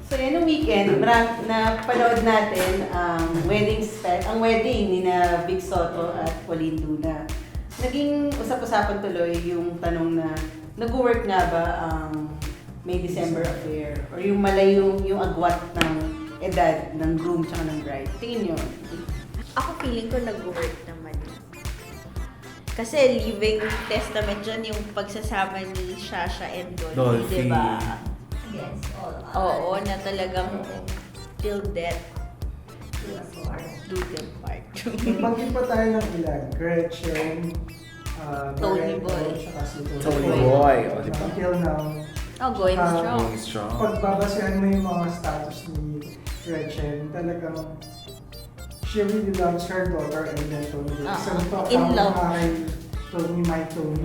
So yan yung weekend, na panood natin ang ang wedding ni na Vic Soto at Pauline Luna. Naging usap-usapan tuloy yung tanong na nag-work nga ba ang May December affair or yung malayong yung agwat ng edad ng groom tsaka ng bride. Tingin nyo. Ako feeling ko nag-work naman. Kasi living testament dyan yung pagsasama ni Shasha and Dolphy, Dolphy. diba? Against all odds. Oo, na talagang till death Do us part. do them part. Banggit pa tayo ng ilan. Gretchen, Tony Barreto, Boy. tsaka si Tony Boy, o, di ba? Until now, Oh, going strong. Going strong. pag babasihan mo yung mga status ni Gretchen, talagang she really loves her daughter and then Tony Boy. Isang In love. kay Tony, my Tony.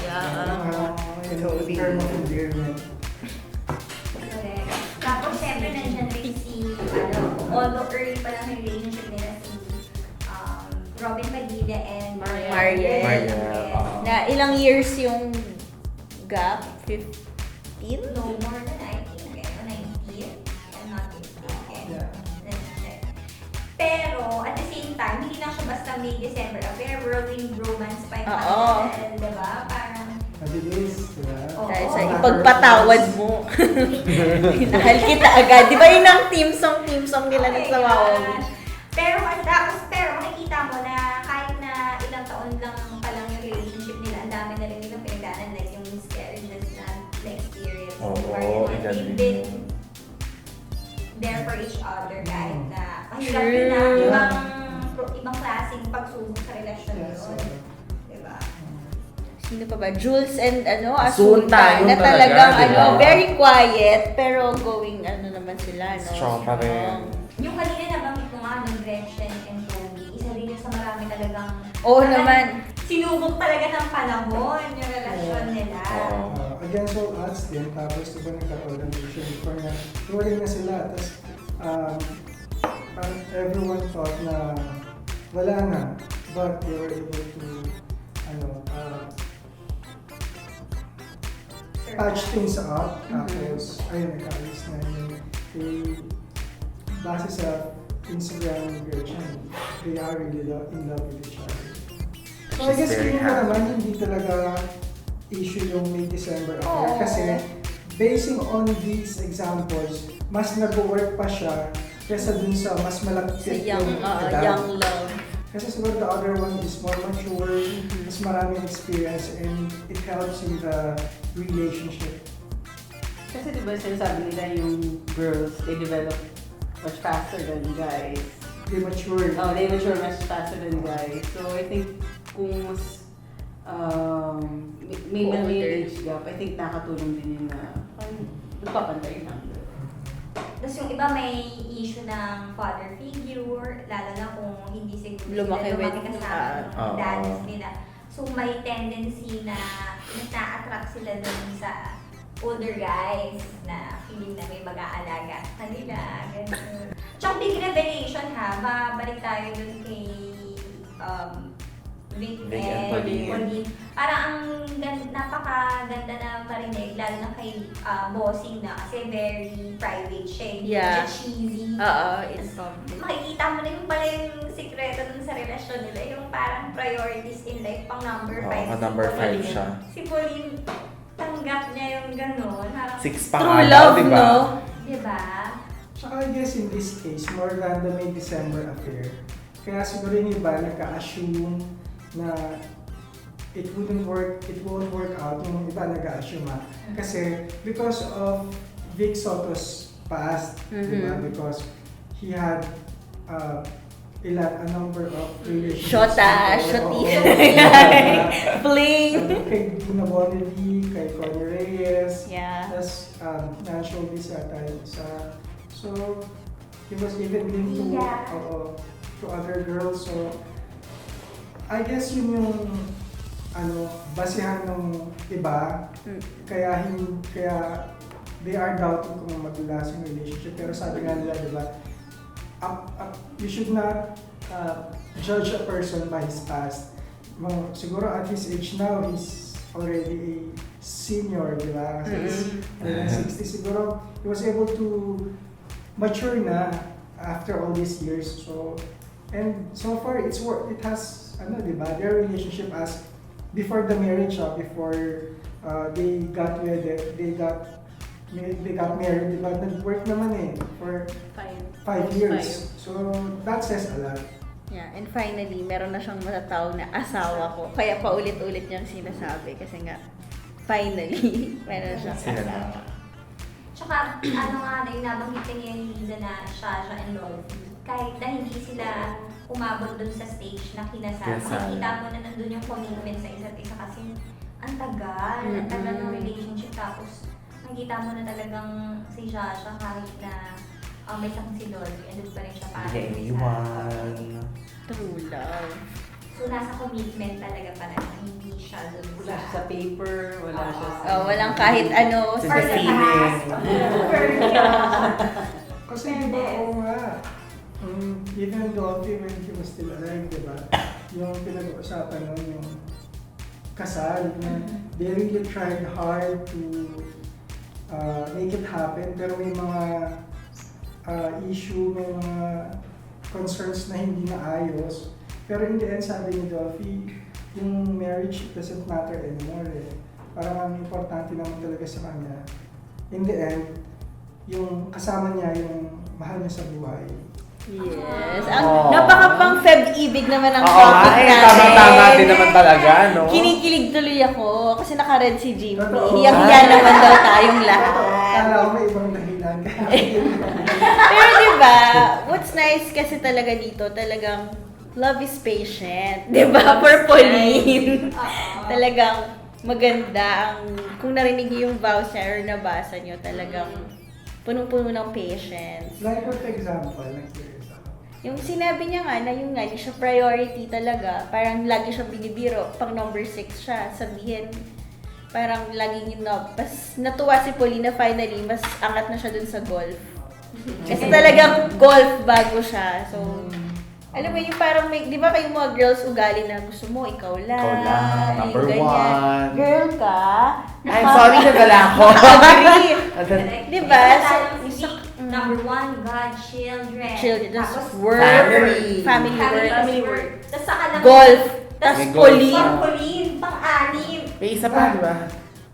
Yeah. In term of endearment. Correct. Tapos, syempre, nandyan rin si, although early pa lang yung relationship nila, si Robin Padilla and Mariel. Mariel. Yes. Na ilang years yung gap? 15? No more than I think. 19. I'm not mistaken. Yeah. Let's check. Pero, at the same time, hindi lang siya basta May December affair, whirlwind romance pa yung Oo. pangalan, diba? Parang, Mabilis, diba? Oo. Dahil sa ipagpatawad mo. Hinahal kita agad. Di ba yun ang team song nila ng oh my Sawaomi? gosh. Pero makikita mo na kahit na ilang taon lang pa lang yung relationship nila, ang dami na rin nilang pinagdaanan, like yung miscarriages na experience. Oo, They've been there for each other kahit na mahirap True. yun na ibang klaseng pagsubok sa relasyon Yes, yun. Diba? Sino pa ba? Jules and Asunta, Asunta. yun Na talaga, talagang diba? very quiet pero going naman sila, no? Strong pa rin. Yung kanina nabanggit ko nga ng Gretchen and Tony, isa rin yun sa marami talagang Oo parang naman. sinubok talaga ng panahon yung relasyon nila. Oo. Against all odds din, tapos diba nagkaroon ng relation before na tuwaling na sila, tapos parang everyone thought na wala na, but they were able to patch things up, tapos ayun, nag-alis na yun. Base sa Instagram ni Gretchen, they are really in love with each other. So I She's guess very feeling ko happy. naman hindi talaga issue yung May December affair Oo. kasi basing on these examples, mas nag-work pa siya kesa dun sa mas Sa malapit young, yung edad. young love. Kasi siguro the other one is more mature, mas maraming experience and it helps in the relationship. Kasi diba sinasabi nila yung girls, they develop much faster than guys. They mature. Oh, they mature much faster than guys. So I think kung mas may Older. age gap, I think nakatulong din yun na magpapantay lang. Tapos yung iba may issue ng father figure, lalo na kung hindi siguro Lumaki sila with- kasama Oo. ng dads nila. So may tendency na na-attract sila dun sa older guys na feeling na may mag-aalaga sa kanila, ganun. Tsaka big revelation ha, babalik tayo dun kay Vic Vic and and Pauline. Pauline. Parang ang napakaganda na marinig, lalo na kay Bossing na kasi very private siya, hindi Yeah. siya cheesy. Oo, in public. Makikita mo na yung pala yung sikreto dun sa relasyon nila, yung parang priorities in life, pang number 5. Oo, number 5 siya. Si Pauline, tanggap niya yung gano'n. Parang, 6 pa True nga daw, love, diba? no? diba? Tsaka I guess in this case, more than the May December affair, kaya siguro yung iba nagka-assume na it won't work out, yung iba nag-assume kasi because of Vic Soto's past, diba? Because he had a number of relationships. Shota, Oo, shoti. oo. Fling. Kay Dina Bonnelly, kay Connie Reyes, Yeah. tas na-showbiz yata yung isa. So, he was even linked to, Yeah. to other girls. So, I guess yun yung basihan ng iba, kaya they are doubting kung mag-last yung relationship. Pero sabi nga nila, di ba, you should not judge a person by his past. Siguro at his age now, he's already a senior, di ba? Kasi is Mm-mm. 60 siguro. He was able to mature na after all these years. So, and so far, it has, di ba, their relationship as before the marriage, before they got wedded, they got married, di ba? Nag-work naman for 5 years. So, that says a lot. Yeah, and finally, meron na siyang matatawag na asawa ko. Kaya paulit-ulit niyang sinasabi kasi nga, finally, meron siyang asawa. Tsaka, yung nabanggit niya yung Liza na Shasha and Dolphy. Kahit na hindi sila umabot dun sa stage na kinasal, makikita mo na nandun yung commitment sa isa't isa kasi ang tagal ng relationship. Tapos, makikita mo na talagang si Shasha kahit na may sakit si Dolphy, andun pa rin siya para Iwan. True love. So, nasa commitment talaga para hindi siya dun Wala siya sa paper, wala siya sa... Walang kahit ano. Sa Or the feeling. past. Kasi di ba, even Dolphy when he was still alive, di ba? Yung pinag-uusapan nun, yung kasal, na they really tried hard to make it happen, pero may mga issue, may mga concerns na hindi naayos. Pero in the end, sabi ni Dolphy, yung marriage doesn't matter anymore eh. Parang ang importante naman talaga sa kanya. In the end, yung kasama niya, yung mahal niya sa buhay. Yes. Oh. Napaka-pang Feb-ibig naman ang Oo, topic natin. tama-tama din naman talaga, no? Kinikilig tuloy ako kasi naka-red si Jimmy. Totoo. Hiyang-hiya naman daw tayong lahat. Kala ko may ibang dahilan. Pero diba, what's nice kasi talaga dito, talagang love is patient. Diba? For Pauline. Talagang maganda ang, kung narinig niyo yung vows niya or nabasa niyo, talagang punong-puno ng patience. Like what example? Like curious ako. Yung sinabi niya nga na yung nga, hindi siya priority talaga. Parang lagi siya binibiro. Pang number 6 siya. Sabihin, parang laging pas natuwa si Pauline na finally, mas angat na siya dun sa golf. Kasi talagang golf bago siya. So, alam mo yung parang may, di ba kayong mga girls ugali na gusto mo, ikaw lang. Ikaw lang, yung number ganyan. 1. Girl ka. I'm sorry na gala ako. Agree. Diba? So, number 1, God, children. Children, Tapos, just work. Family. Family work. Family work. Tapos saka naman, Golf. Tapos Tapos May golf Pauline. pa. Pauline, pang-anim. May isa pa, di ba?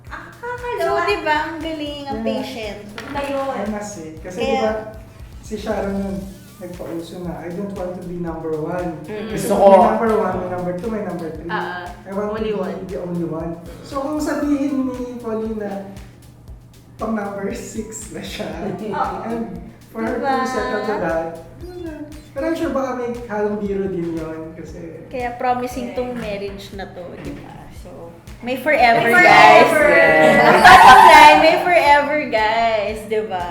Ang So, kakalawa. diba, ang galing, ang patient. Ngayon. I must say. Kasi Kaya- diba, si Sharon nun, nagpauso na, I don't want to be number 1. Kasi Gusto kung ko- may number 1, may number 2, may number 3. I want only to be one. the only one. So kung sabihin ni Pauline na pang number 6 na siya, and for her Diba? to settle to that, pero I'm sure baka may halong biro din yun kasi Kaya promising tong marriage na to, diba? So, may forever, May guys. forever. Yes. Ang bottom line, may forever, guys. Diba?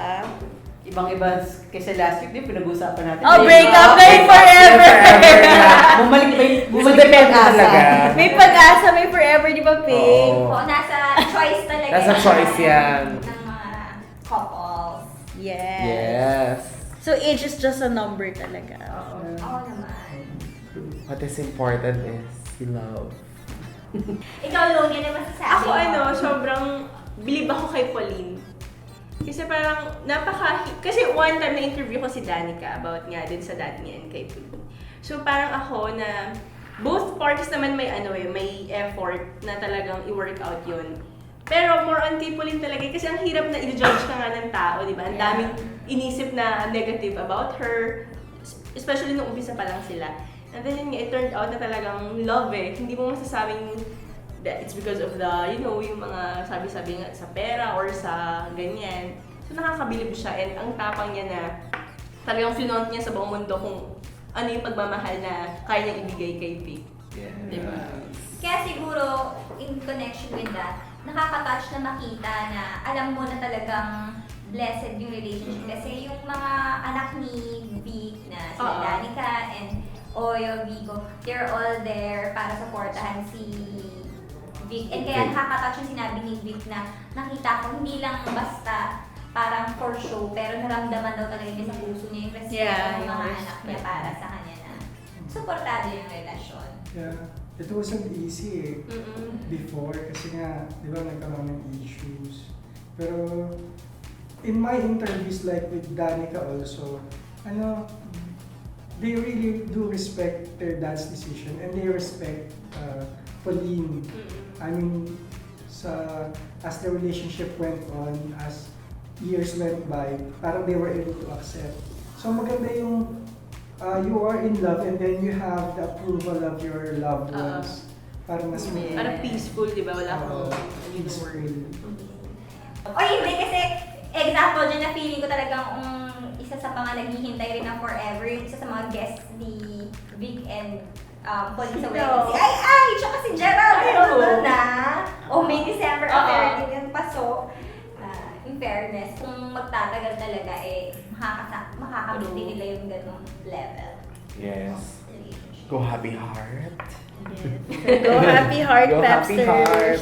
Ibang-iba, kasi last week din pinag-uusapan natin. Oh, break up na yung forever! Bumalik pa yung So, depende talaga. May pag-asa, may forever, di ba, Pink? Oo. Oo, nasa choice talaga. Nasa choice yan. Ng mga couples. Yes. Yes. So, age is just a number talaga. Oo naman. What is important is love. Ikaw, Loni, ano masasabi? Ako sobrang believe ako kay Pauline. Kasi parang kasi one time na-interview ko si Danica about nga din sa dad niya and kay Pauline. So parang ako na both parties naman may may effort na talagang i-work out yun. Pero more on kay Pauline talaga kasi ang hirap na i-judge ka nga ng tao, di ba? Ang daming inisip na negative about her, especially nung umpisa pa lang sila. And then yun nga, it turned out na talagang love eh. Hindi mo masasabing that it's because of the, yung mga sabi-sabi nga sa pera or sa ganyan. So nakakabilib siya and ang tapang niya na talagang flaunt niya sa buong mundo kung ano yung pagmamahal na kaya niyang ibigay kay Vic. Yes. Diba? Kaya siguro, in connection with that, nakaka-touch na makita na alam mo na talagang blessed yung relationship. Kasi yung mga anak ni Vic na sila Oo. Danica and Oyo, Vico, they're all there para supportahan si Vic. And kaya Okay. nakaka-touch yung sinabi ni Vic na nakita ko hindi lang basta parang for show, pero naramdaman daw talaga niya sa puso niya yung respeto Yeah, ng yung mga respect. anak niya para sa kanya na supportado yung relasyon. yeah. it wasn't easy Mm-mm. before kasi nga, di ba, nagkaroon ng issues. Pero, in my interviews like with Danica also, they really do respect their dad's decision and they respect Pauline. Mm-mm. I mean, as the relationship went on, as years went by, parang they were able to accept. So maganda yung you are in love and then you have the approval of your loved ones. Parang mas may... Parang peaceful, di ba? Wala akong peaceful. O hindi, kasi example dyan na feeling ko talagang isa sa mga naghihintay rin ng forever, yung isa sa mga guests ni Vic and Pauline sa wedding. Si Ay! Tsaka si Gerald! Ano na? O May December affair din yung paso. In fairness, kung magtatagal talaga, makakabit din nila yung ganong level. Yes. Relationship. Go happy heart. Go happy heart, Go happy Pepsters! heart.